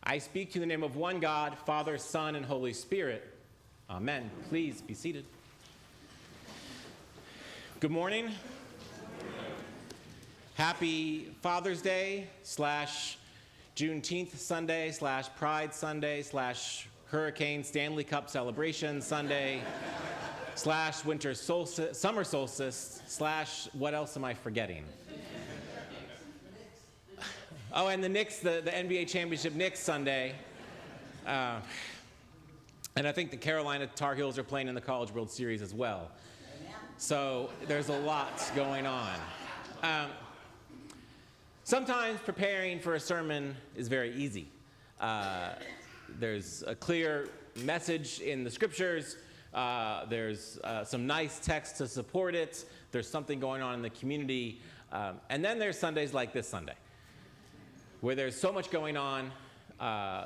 I speak to you in the name of one God, Father, Son, and Holy Spirit. Amen. Please be seated. Good morning. Happy Father's Day / Juneteenth Sunday / Pride Sunday / Hurricane Stanley Cup Celebration Sunday / Winter Solstice, Summer Solstice / what else am I forgetting? Oh, and the Knicks, the NBA Championship Knicks Sunday. And I think the Carolina Tar Heels are playing in the College World Series as well. So there's a lot going on. Sometimes preparing for a sermon is very easy. There's a clear message in the scriptures. There's some nice text to support it. There's something going on in the community. And then there's Sundays like this Sunday, where there's so much going on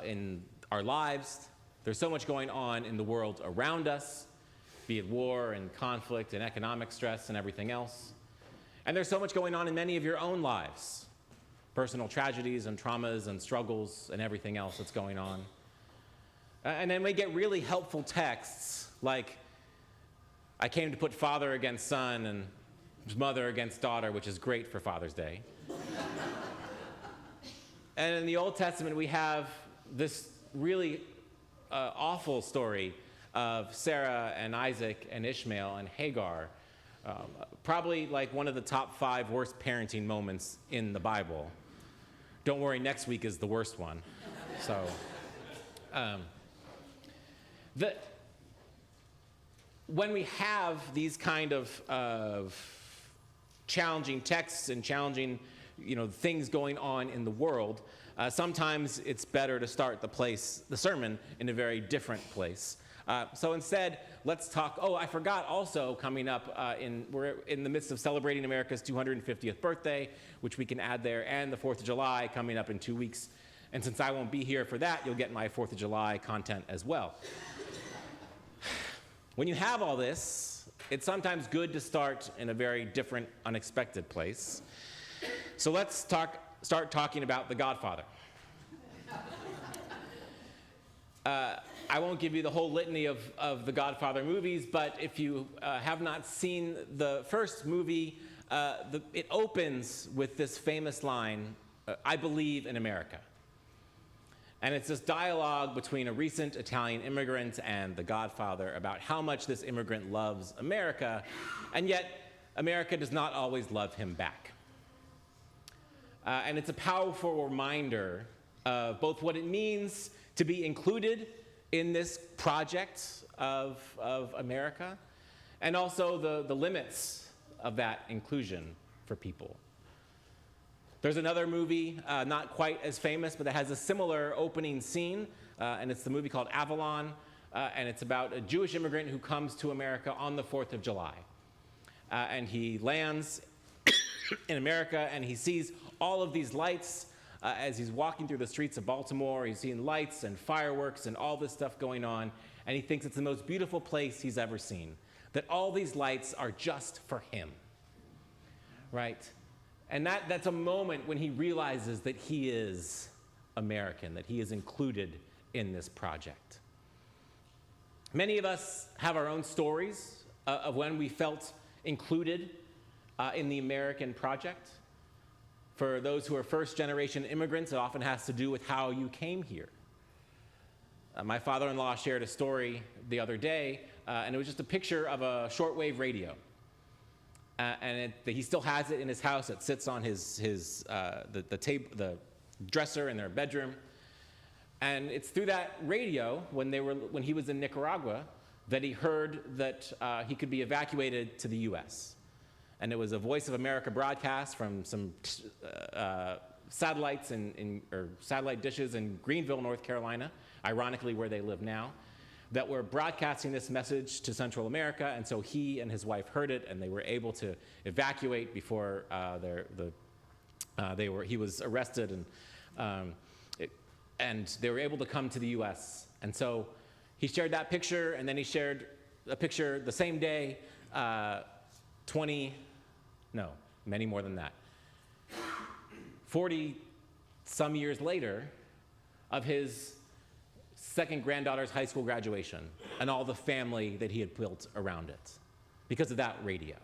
in our lives. There's so much going on in the world around us, be it war and conflict and economic stress and everything else. And there's so much going on in many of your own lives, personal tragedies and traumas and struggles and everything else that's going on. And then we get really helpful texts like, I came to put father against son and mother against daughter, which is great for Father's Day. And in the Old Testament, we have this really awful story of Sarah and Isaac and Ishmael and Hagar, probably like one of the top 5 worst parenting moments in the Bible. Don't worry, next week is the worst one. So, when we have these kind of challenging texts and challenging things going on in the world, sometimes it's better to start the sermon in a very different place. So instead, let's talk. Oh, I forgot also coming up, we're in the midst of celebrating America's 250th birthday, which we can add there, and the 4th of July coming up in 2 weeks. And since I won't be here for that, you'll get my 4th of July content as well. When you have all this, it's sometimes good to start in a very different, unexpected place. So let's start talking about The Godfather. I won't give you the whole litany of the Godfather movies, but if you have not seen the first movie, it opens with this famous line, I believe in America. And it's this dialogue between a recent Italian immigrant and the Godfather about how much this immigrant loves America, and yet America does not always love him back. And it's a powerful reminder of both what it means to be included in this project of America, and also the limits of that inclusion for people. There's another movie, not quite as famous, but that has a similar opening scene, and it's the movie called Avalon, and it's about a Jewish immigrant who comes to America on the 4th of July. And he lands in America, and he sees all of these lights as he's walking through the streets of Baltimore. He's seeing lights and fireworks and all this stuff going on, and he thinks it's the most beautiful place he's ever seen, that all these lights are just for him, right? And that's a moment when he realizes that he is American, that he is included in this project. Many of us have our own stories of when we felt included in the American project. For those who are first-generation immigrants, it often has to do with how you came here. My father-in-law shared a story the other day, and it was just a picture of a shortwave radio. And he still has it in his house. It sits on the dresser in their bedroom. And it's through that radio, when he was in Nicaragua, that he heard that he could be evacuated to the U.S. And it was a Voice of America broadcast from some satellites or satellite dishes in Greenville, North Carolina, ironically where they live now, that were broadcasting this message to Central America. And so he and his wife heard it, and they were able to evacuate before he was arrested, and they were able to come to the U.S. And so he shared that picture, and then he shared a picture the same day, many more than that. 40 some years later, of his second granddaughter's high school graduation and all the family that he had built around it because of that radio.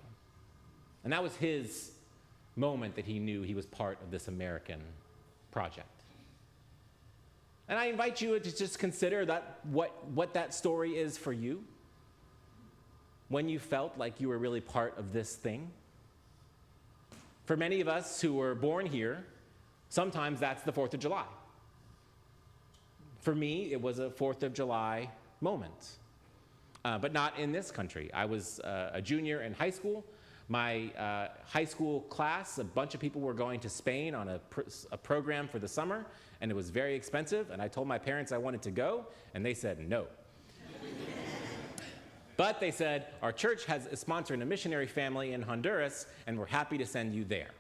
And that was his moment that he knew he was part of this American project. And I invite you to just consider that what that story is for you when you felt like you were really part of this thing. For many of us who were born here, sometimes that's the 4th of July. For me, it was a 4th of July moment, but not in this country. I was a junior in high school. My high school class, a bunch of people were going to Spain on a program for the summer, and it was very expensive, and I told my parents I wanted to go, and they said no. But they said, our church is sponsoring a missionary family in Honduras, and we're happy to send you there.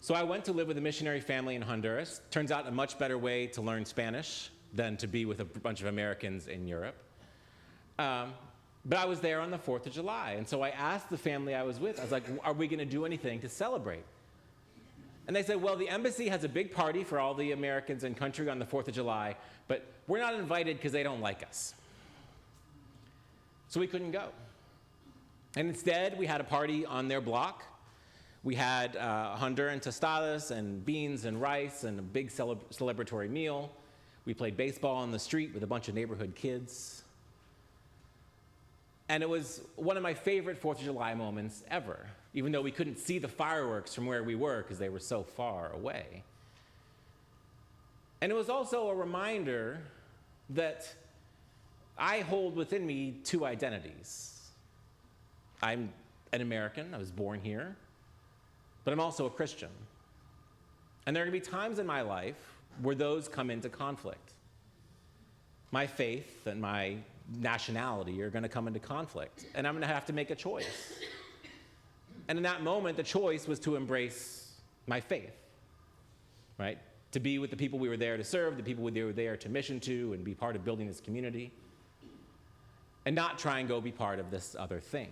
So I went to live with a missionary family in Honduras. Turns out a much better way to learn Spanish than to be with a bunch of Americans in Europe. But I was there on the 4th of July, and so I asked the family I was with, I was like, are we going to do anything to celebrate? And they said, well, the embassy has a big party for all the Americans in country on the 4th of July, but we're not invited because they don't like us. So we couldn't go. And instead, we had a party on their block. We had Honduran tostadas and beans and rice and a big celebratory meal. We played baseball on the street with a bunch of neighborhood kids. And it was one of my favorite 4th of July moments ever, even though we couldn't see the fireworks from where we were because they were so far away. And it was also a reminder that I hold within me two identities. I'm an American, I was born here, but I'm also a Christian. And there are going to be times in my life where those come into conflict. My faith and my nationality are going to come into conflict, and I'm going to have to make a choice. And in that moment, the choice was to embrace my faith, right? To be with the people we were there to serve, the people we were there to mission to, and be part of building this community, and not try and go be part of this other thing.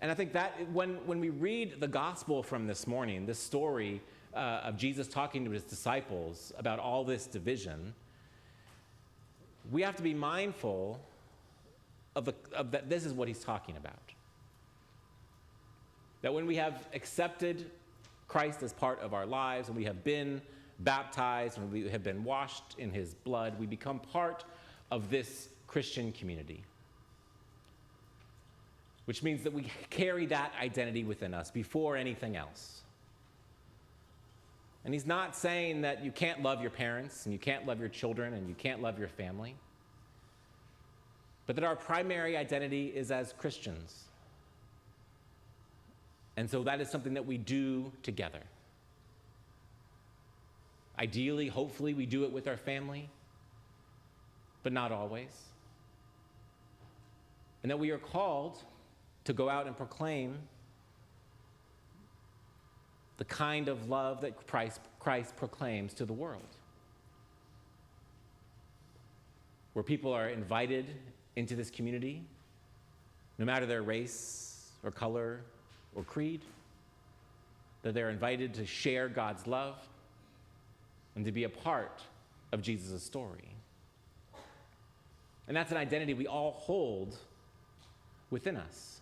And I think that when we read the gospel from this morning, this story of Jesus talking to his disciples about all this division, we have to be mindful of that this is what he's talking about. That when we have accepted Christ as part of our lives, and we have been baptized, and we have been washed in his blood, we become part of this Christian community. Which means that we carry that identity within us before anything else. And he's not saying that you can't love your parents, and you can't love your children, and you can't love your family, but that our primary identity is as Christians. And so that is something that we do together. Ideally, hopefully, we do it with our family, but not always. And that we are called to go out and proclaim the kind of love that Christ proclaims to the world. Where people are invited into this community, no matter their race or color or creed, that they're invited to share God's love and to be a part of Jesus' story. And that's an identity we all hold within us.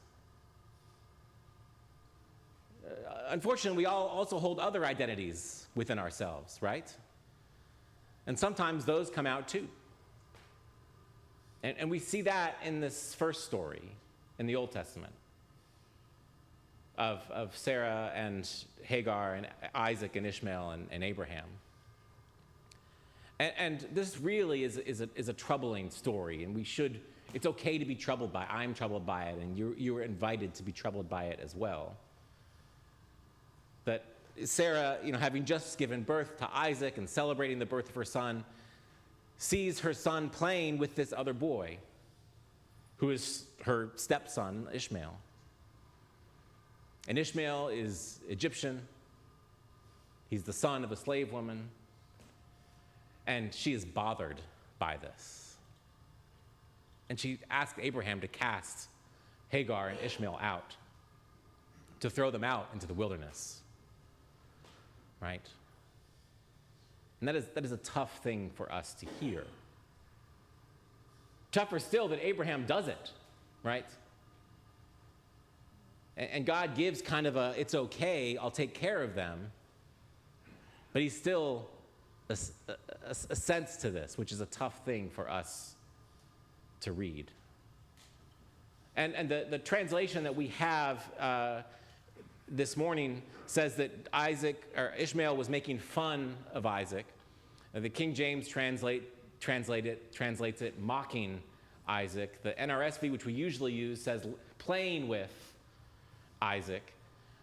Unfortunately, we all also hold other identities within ourselves, right? And sometimes those come out too. And we see that in this first story in the Old Testament of Sarah and Hagar and Isaac and Ishmael and Abraham. And this really is a troubling story, and it's okay to be troubled by it. I'm troubled by it, and you are invited to be troubled by it as well. That Sarah, having just given birth to Isaac and celebrating the birth of her son, sees her son playing with this other boy, who is her stepson, Ishmael. And Ishmael is Egyptian. He's the son of a slave woman. And she is bothered by this. And she asked Abraham to cast Hagar and Ishmael out, to throw them out into the wilderness. right? And that is a tough thing for us to hear. Tougher still that Abraham does it, right? And God gives kind of a, it's okay, I'll take care of them. But he's still a sense to this, which is a tough thing for us to read. And the translation that we have this morning says that Ishmael was making fun of Isaac. The King James translates it mocking Isaac. The NRSV, which we usually use, says playing with Isaac.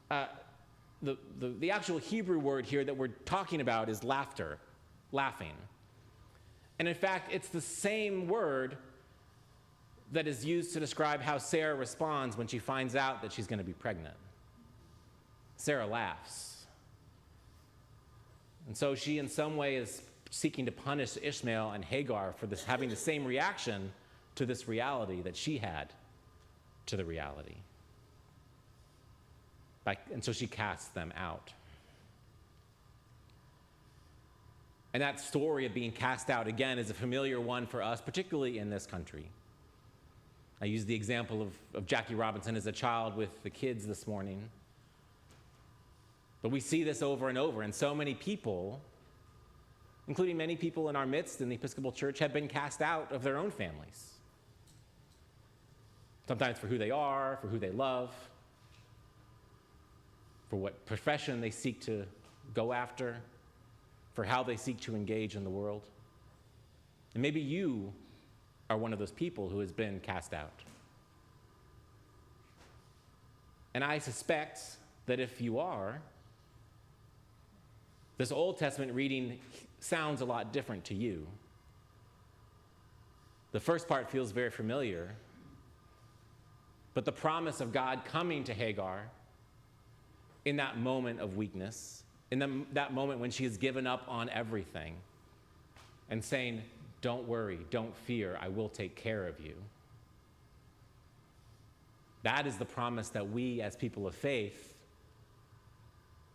The actual Hebrew word here that we're talking about is laughter, laughing. And in fact, it's the same word that is used to describe how Sarah responds when she finds out that she's going to be pregnant. Sarah laughs. And so she in some way is seeking to punish Ishmael and Hagar for this, having the same reaction to this reality that she had to the reality. And so she casts them out. And that story of being cast out, again, is a familiar one for us, particularly in this country. I used the example of Jackie Robinson as a child with the kids this morning. But we see this over and over, and so many people, including many people in our midst in the Episcopal Church, have been cast out of their own families. Sometimes for who they are, for who they love, for what profession they seek to go after, for how they seek to engage in the world. And maybe you are one of those people who has been cast out. And I suspect that if you are, this Old Testament reading sounds a lot different to you. The first part feels very familiar, but the promise of God coming to Hagar in that moment of weakness, in that moment when she has given up on everything, and saying, don't worry, don't fear, I will take care of you. That is the promise that we as people of faith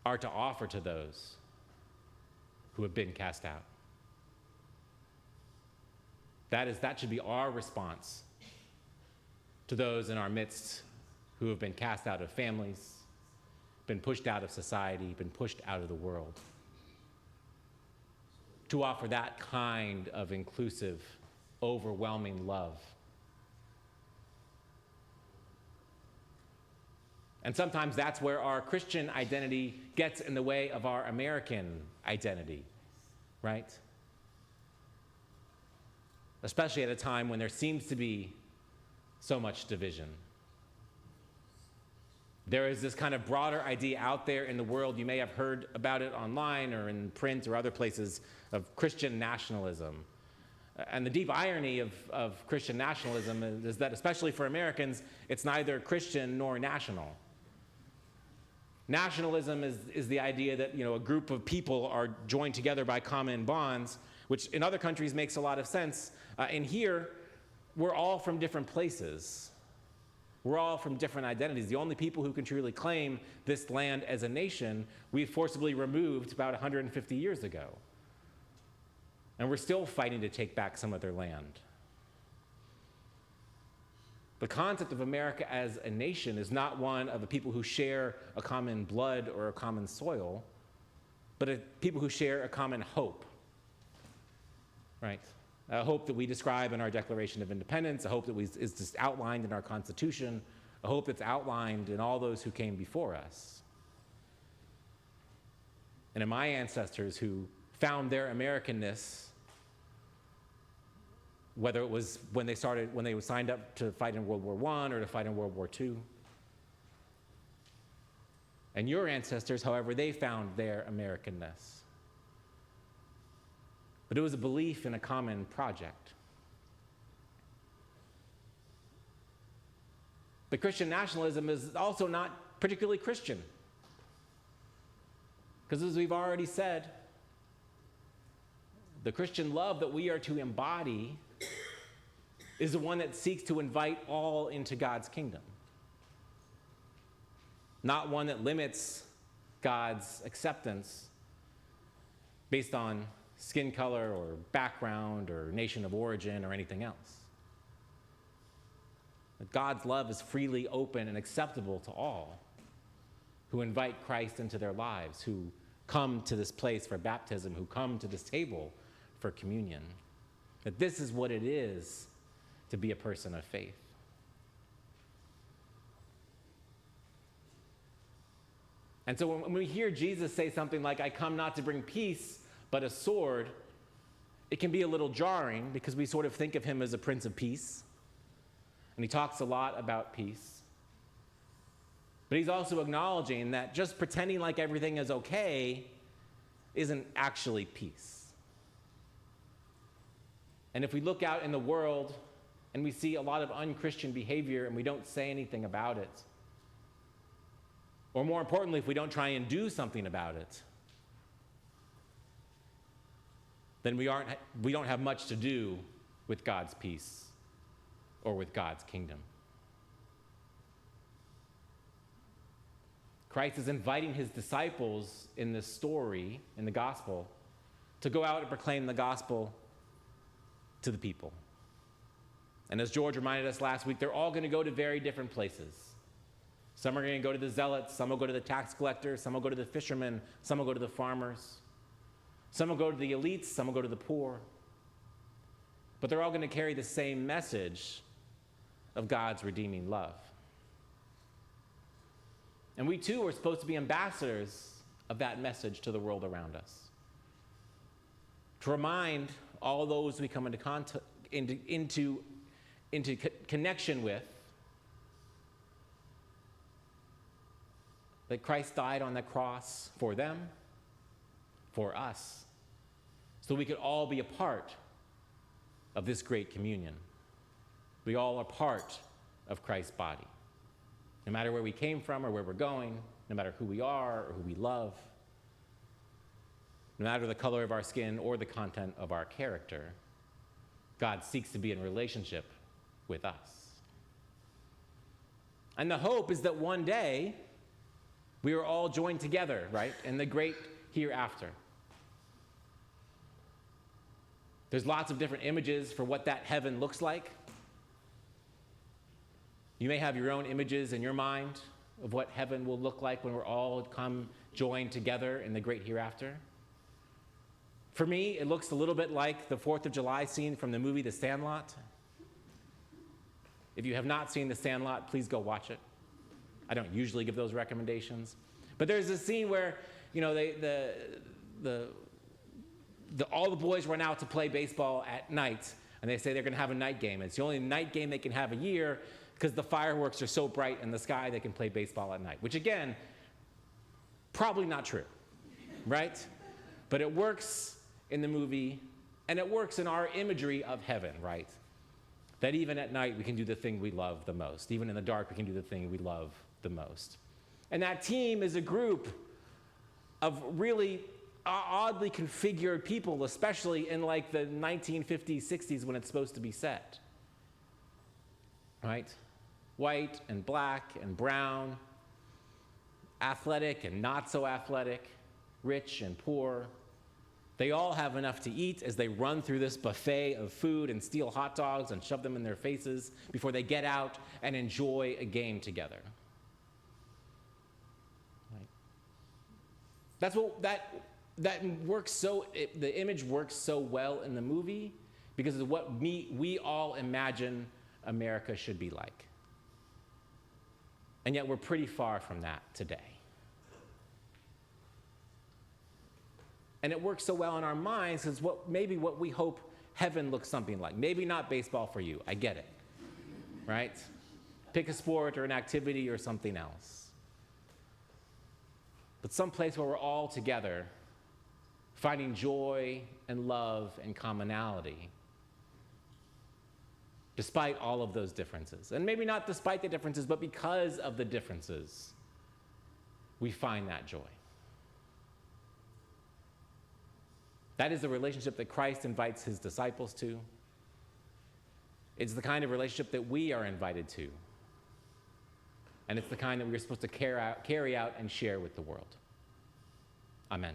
are to offer to those who have been cast out. That should be our response to those in our midst who have been cast out of families, been pushed out of society, been pushed out of the world. To offer that kind of inclusive, overwhelming love. And sometimes that's where our Christian identity gets in the way of our American identity, right? Especially at a time when there seems to be so much division. There is this kind of broader idea out there in the world, you may have heard about it online or in print or other places, of Christian nationalism. And the deep irony of Christian nationalism is that, especially for Americans, it's neither Christian nor national. Nationalism is the idea that, a group of people are joined together by common bonds, which in other countries makes a lot of sense. And here, we're all from different places. We're all from different identities. The only people who can truly claim this land as a nation, we forcibly removed about 150 years ago. And we're still fighting to take back some of their land. The concept of America as a nation is not one of the people who share a common blood or a common soil, but a people who share a common hope, right? A hope that we describe in our Declaration of Independence, a hope that is just outlined in our Constitution, a hope that's outlined in all those who came before us. And in my ancestors who found their Americanness, whether it was when they signed up to fight in World War I or to fight in World War II. And your ancestors, however, they found their Americanness. But it was a belief in a common project. But Christian nationalism is also not particularly Christian. Because as we've already said, the Christian love that we are to embody is the one that seeks to invite all into God's kingdom. Not one that limits God's acceptance based on skin color or background or nation of origin or anything else. That God's love is freely open and acceptable to all who invite Christ into their lives, who come to this place for baptism, who come to this table for communion. That this is what it is to be a person of faith. And so when we hear Jesus say something like, "I come not to bring peace, but a sword," it can be a little jarring because we sort of think of him as a Prince of Peace. And he talks a lot about peace. But he's also acknowledging that just pretending like everything is okay isn't actually peace. And if we look out in the world and we see a lot of unchristian behavior and we don't say anything about it, or more importantly, if we don't try and do something about it, then we don't have much to do with God's peace or with God's kingdom. Christ is inviting his disciples in this story, in the gospel, to go out and proclaim the gospel to the people. And as George reminded us last week, they're all going to go to very different places. Some are going to go to the zealots, some will go to the tax collectors, some will go to the fishermen, some will go to the farmers. Some will go to the elites, some will go to the poor. But they're all going to carry the same message of God's redeeming love. And we too are supposed to be ambassadors of that message to the world around us. To remind all those we come into connection with that Christ died on the cross for them, for us, so we could all be a part of this great communion. We all are part of Christ's body. No matter where we came from or where we're going, no matter who we are or who we love, no matter the color of our skin or the content of our character, God seeks to be in relationship with us. And the hope is that one day we are all joined together, right, in the great hereafter. There's lots of different images for what that heaven looks like. You may have your own images in your mind of what heaven will look like when we're all come joined together in the great hereafter. For me, it looks a little bit like the 4th of July scene from the movie The Sandlot. If you have not seen The Sandlot, please go watch it. I don't usually give those recommendations. But there's a scene where, you know, all the boys run out to play baseball at night, and they say they're going to have a night game. It's the only night game they can have a year because the fireworks are so bright in the sky they can play baseball at night, which again, probably not true, right? But it works in the movie, and it works in our imagery of heaven, right? That even at night we can do the thing we love the most. Even in the dark we can do the thing we love the most. And that team is a group of really oddly configured people, especially in like the 1950s, 60s when it's supposed to be set. Right? White and black and brown, athletic and not so athletic, rich and poor. They all have enough to eat as they run through this buffet of food and steal hot dogs and shove them in their faces before they get out and enjoy a game together. Right? That's what that works so, the image works so well in the movie because of what we all imagine America should be like. And yet we're pretty far from that today. And it works so well in our minds because maybe what we hope heaven looks something like. Maybe not baseball for you, I get it, right? Pick a sport or an activity or something else. But someplace where we're all together, finding joy and love and commonality, despite all of those differences. And maybe not despite the differences, but because of the differences, we find that joy. That is the relationship that Christ invites his disciples to. It's the kind of relationship that we are invited to. And it's the kind that we're supposed to carry out and share with the world. Amen.